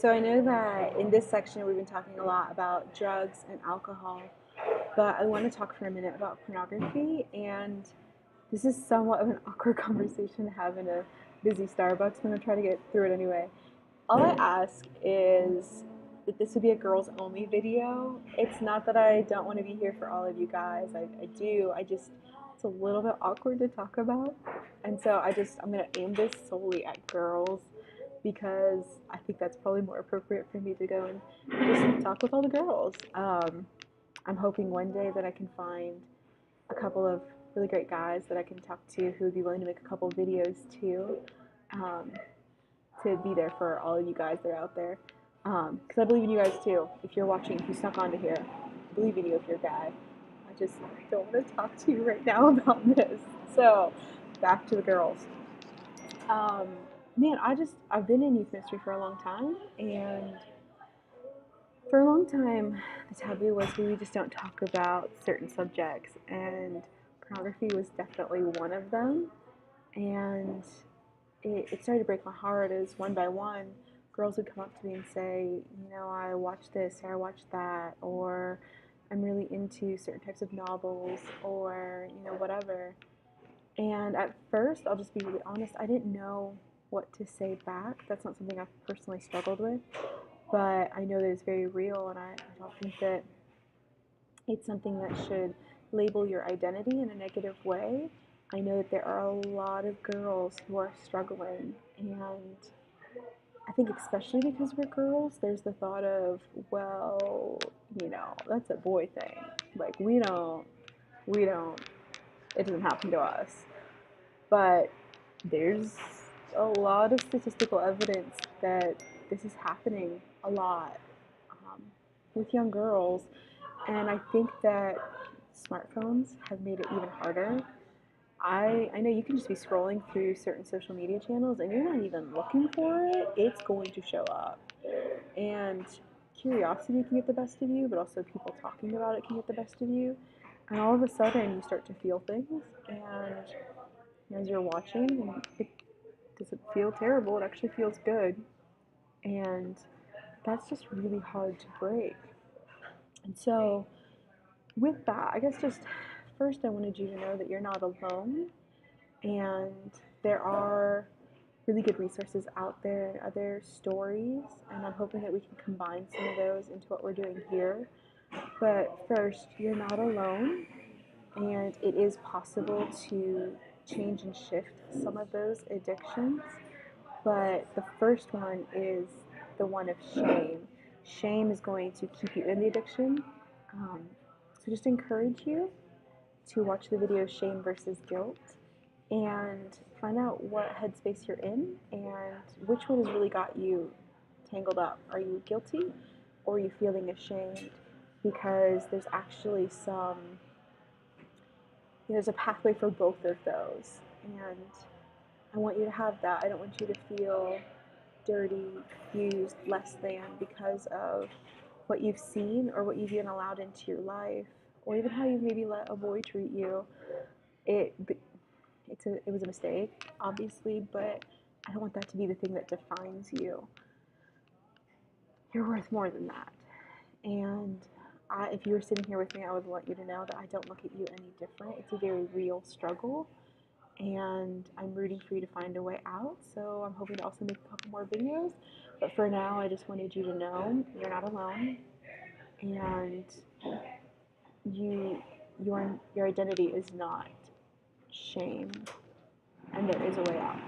So I know that in this section we've been talking a lot about drugs and alcohol, but I want to talk for a minute about pornography. And this is somewhat of an awkward conversation to have in a busy Starbucks, but I'm going to try to get through it anyway. All I ask is that this would be a girls only video. It's not that I don't want to be here for all of you guys. I do. It's a little bit awkward to talk about. And so I'm going to aim this solely at girls because I think that's probably more appropriate for me to go and just talk with all the girls. I'm hoping one day that I can find a couple of really great guys that I can talk to who would be willing to make a couple videos too, um, to be there for all of you guys that are out there. Because I believe in you guys too. If you're watching, if you snuck onto here, I believe in you if you're a guy. I just don't want to talk to you right now about this. So, back to the girls. Um, Man, I've been in youth ministry for a long time, and for a long time, the taboo was we just don't talk about certain subjects, and pornography was definitely one of them. And it started to break my heart as one by one, girls would come up to me and say, I watch this or I watch that, or I'm really into certain types of novels, or whatever. And at first, I'll just be really honest, I didn't know what to say back. That's not something I've personally struggled with, but I know that it's very real, and I don't think that it's something that should label your identity in a negative way. I know that there are a lot of girls who are struggling, and I think especially because we're girls, there's the thought of, well, that's a boy thing. Like, we don't, it doesn't happen to us. But there's a lot of statistical evidence that this is happening a lot, um, with young girls. And I think that smartphones have made it even harder. I know you can just be scrolling through certain social media channels and you're not even looking for it, it's going to show up. And curiosity can get the best of you, but also people talking about it can get the best of you. And all of a sudden, you start to feel things, and as you're watching, it doesn't feel terrible, it actually feels good. And that's just really hard to break. And so, with that, I guess just first, I wanted you to know that you're not alone, and there are really good resources out there and other stories, and I'm hoping that we can combine some of those into what we're doing here. But first, you're not alone, and it is possible to change and shift some of those addictions. But the first one is the one of shame. Shame is going to keep you in the addiction. So just encourage you to watch the video Shame versus Guilt and find out what headspace you're in and which one has really got you tangled up. Are you guilty or are you feeling ashamed? Because there's actually there's a pathway for both of those. And I want you to have that. I don't want you to feel dirty, used, less than because of what you've seen or what you've even allowed into your life, or even how you've maybe let a boy treat you. It it was a mistake, obviously, but I don't want that to be the thing that defines you. You're worth more than that. And if you were sitting here with me, I would want you to know that I don't look at you any different. It's a very real struggle, and I'm rooting for you to find a way out. So I'm hoping to also make a couple more videos. But for now, I just wanted you to know you're not alone, and your identity is not shame, and there is a way out.